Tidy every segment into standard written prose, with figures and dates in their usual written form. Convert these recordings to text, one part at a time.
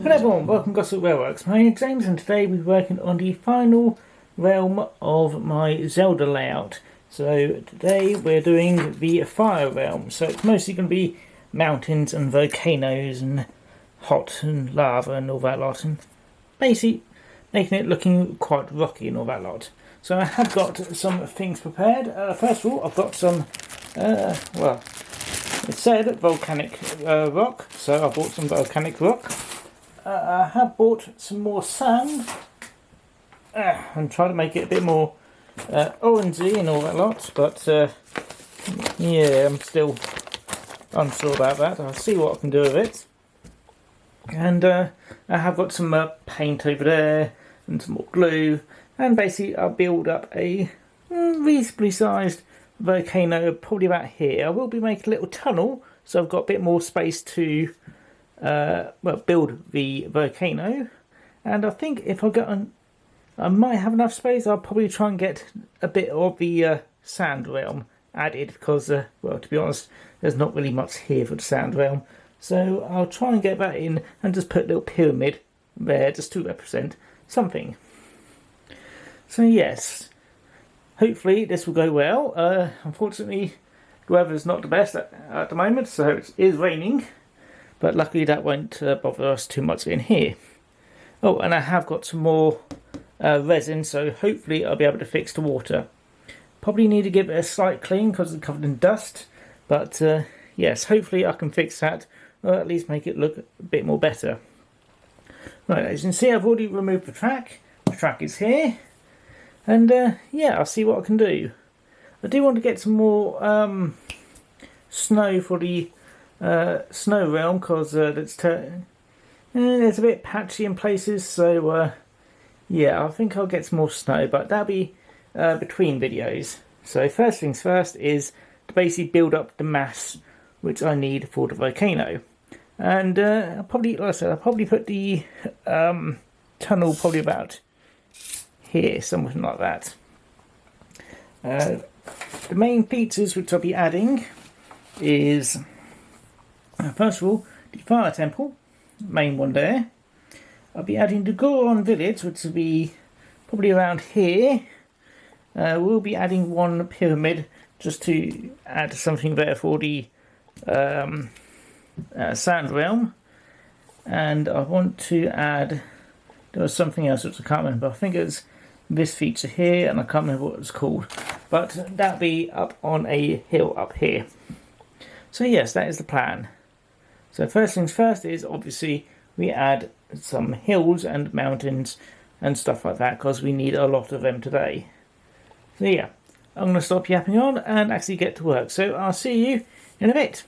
Hello everyone, welcome to Gosport Railworks. My name is James and today we're working on the final realm of my Zelda layout. So today we're doing the fire realm. So it's mostly going to be mountains and volcanoes and hot and lava and all that lot. And basically making it looking quite rocky and all that lot. So I have got some things prepared. First of all, I've got some, well, it said volcanic rock. So I bought some volcanic rock. I have bought some more sand and try to make it a bit more orangey and all that lot, but yeah, I'm still unsure about that. I'll see what I can do with it. And I have got some paint over there and some more glue, and basically I'll build up a reasonably sized volcano probably about here. I will be making a little tunnel, so I've got a bit more space to well, build the volcano. And I think if I get on, I might have enough space. I'll probably try and get a bit of the sand realm added because, well, to be honest, there's not really much here for the sand realm. So I'll try and get that in and just put a little pyramid there just to represent something. So yes, hopefully this will go well. Unfortunately, the weather's not the best at the moment, so it is raining. But luckily that won't bother us too much in here. Oh, and I have got some more resin, so hopefully I'll be able to fix the water. Probably need to give it a slight clean because it's covered in dust. But yes, hopefully I can fix that, or at least make it look a bit more better. Right, as you can see, I've already removed the track. The track is here. And yeah, I'll see what I can do. I do want to get some more snow for the snow realm because it's a bit patchy in places, so yeah, I think I'll get some more snow, but that'll be between videos. So first things first is to basically build up the mass which I need for the volcano, and I'll probably, like I said, I'll probably put the tunnel probably about here, something like that. The main features which I'll be adding is, first of all, the fire temple, main one there. I'll be adding the Goron village, which will be probably around here. We'll be adding one pyramid just to add something there for the sand realm. And I want to add, there was something else which I can't remember. I think it's this feature here, and I can't remember what it's called. But that'll be up on a hill up here. So yes, that is the plan. So first things first is obviously we add some hills and mountains and stuff like that because we need a lot of them today. So yeah, I'm going to stop yapping on and actually get to work. So I'll see you in a bit.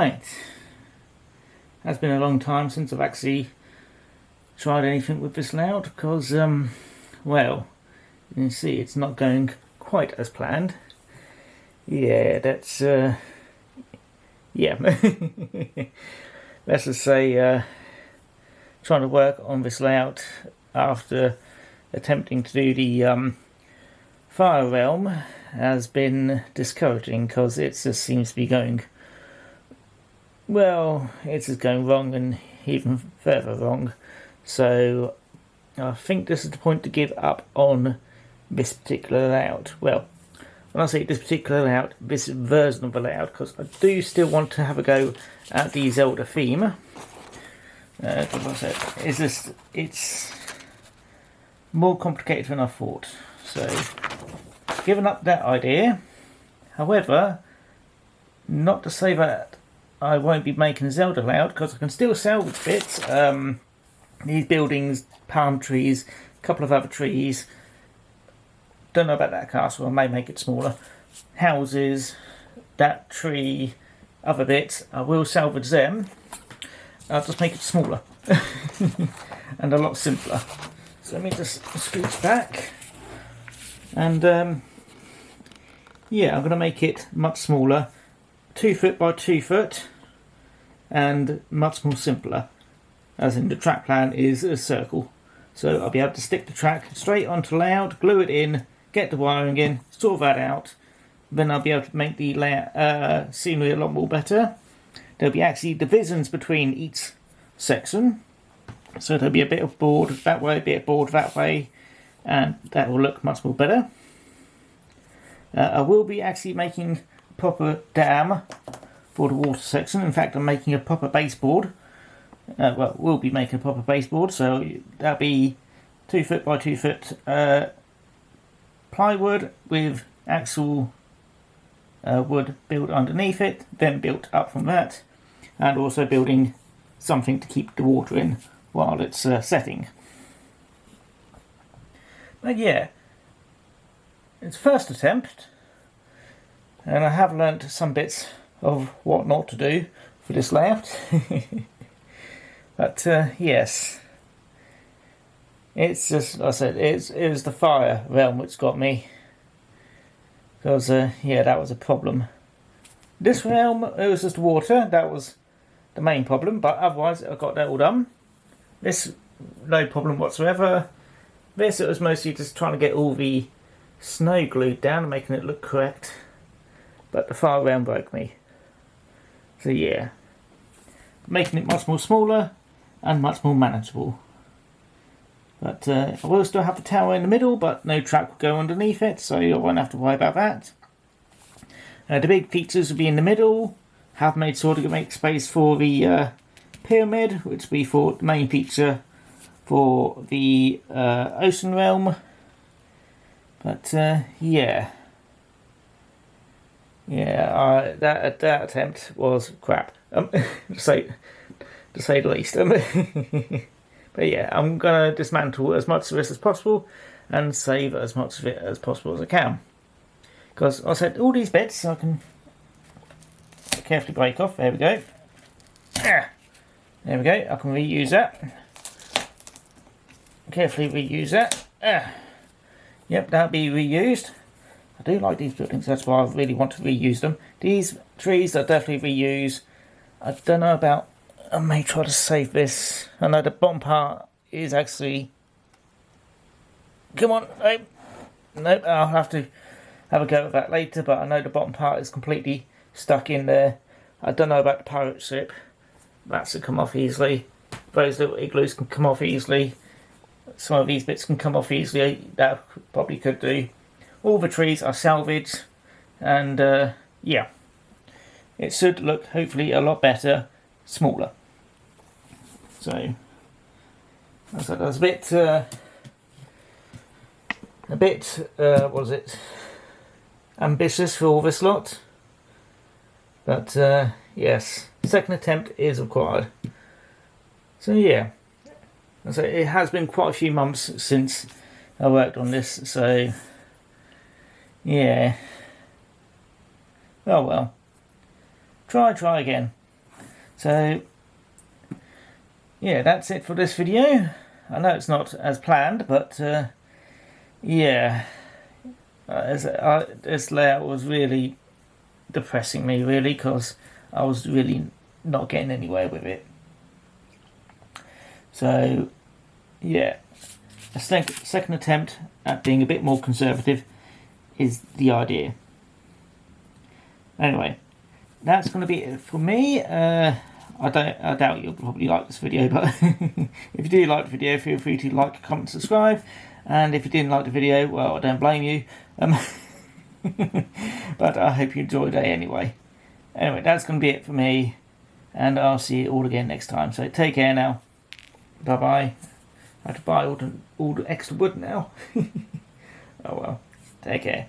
Right, has been a long time since I've actually tried anything with this layout because, well, you can see it's not going quite as planned. Yeah, that's, yeah, let's just say, trying to work on this layout after attempting to do the Fire Realm has been discouraging because it just seems to be going, well, it's just going wrong and even further wrong. So I think this is the point to give up on this particular layout. Well, when I say this particular layout, this version of the layout, because I do still want to have a go at the Zelda theme. As I said, it's more complicated than I thought. So, given up that idea. However, not to say that I won't be making a Zelda layout, because I can still salvage bits. These buildings, palm trees, a couple of other trees. Don't know about that castle, I may make it smaller. Houses, that tree, other bits, I will salvage them. I'll just make it smaller and a lot simpler. So let me just scooch back. And yeah, I'm going to make it much smaller, 2 foot by 2 foot, and much more simpler. As in, the track plan is a circle. So I'll be able to stick the track straight onto layout, glue it in, get the wiring in, sort that out. Then I'll be able to make the layout scenery a lot more better. There'll be actually divisions between each section. So there'll be a bit of board that way, a bit of board that way, and that will look much more better. I will be actually making a proper dam for the water section. In fact, I'm making a proper baseboard. Well, we'll be making a proper baseboard, so that'll be 2 foot by 2 foot plywood with actual wood built underneath it, then built up from that, and also building something to keep the water in while it's setting. But yeah, it's first attempt, and I have learnt some bits of what not to do for this layout. But yes, it's just, like I said, it was the Fire Realm which got me. Because, yeah, that was a problem. This realm, it was just water, that was the main problem, but otherwise I got that all done. This, no problem whatsoever. This, it was mostly just trying to get all the snow glued down and making it look correct. But the Fire Realm broke me. So yeah, making it much more smaller and much more manageable. But I will still have the tower in the middle, but no track will go underneath it, so you won't have to worry about that. The big features will be in the middle. Have made sure to make space for the pyramid, which will be for the main feature for the ocean realm. But yeah, that attempt was crap, to say the least. But yeah, I'm going to dismantle as much of this as possible and save as much of it as possible as I can. Because I said all these bits I can carefully break off. There we go. There we go. I can reuse that. Carefully reuse that. Yep, that'll be reused. I do like these buildings, that's why I really want to reuse them. These trees I'll definitely reuse. I don't know about... I may try to save this. I know the bottom part is actually... Come on, nope, I'll have to have a go at that later, but I know the bottom part is completely stuck in there. I don't know about the pirate ship. That's to come off easily. Those little igloos can come off easily. Some of these bits can come off easily. That probably could do. All the trees are salvaged, and yeah, it should look hopefully a lot better, smaller. So that was a bit what was it, ambitious for all this lot, but yes, second attempt is required. So yeah, so it has been quite a few months since I worked on this, so yeah, oh well, try again. So yeah, that's it for this video. I know it's not as planned, but yeah, this layout was really depressing me, really, because I was really not getting anywhere with it. So yeah, a second attempt at being a bit more conservative is the idea. Anyway, that's going to be it for me. I doubt you'll probably like this video, but if you do like the video, feel free to like, comment, subscribe. And if you didn't like the video, well, I don't blame you. But I hope you enjoyed it anyway. Anyway, that's going to be it for me, and I'll see you all again next time. So take care now. Bye bye. I have to buy all the extra wood now. Oh well. Take care.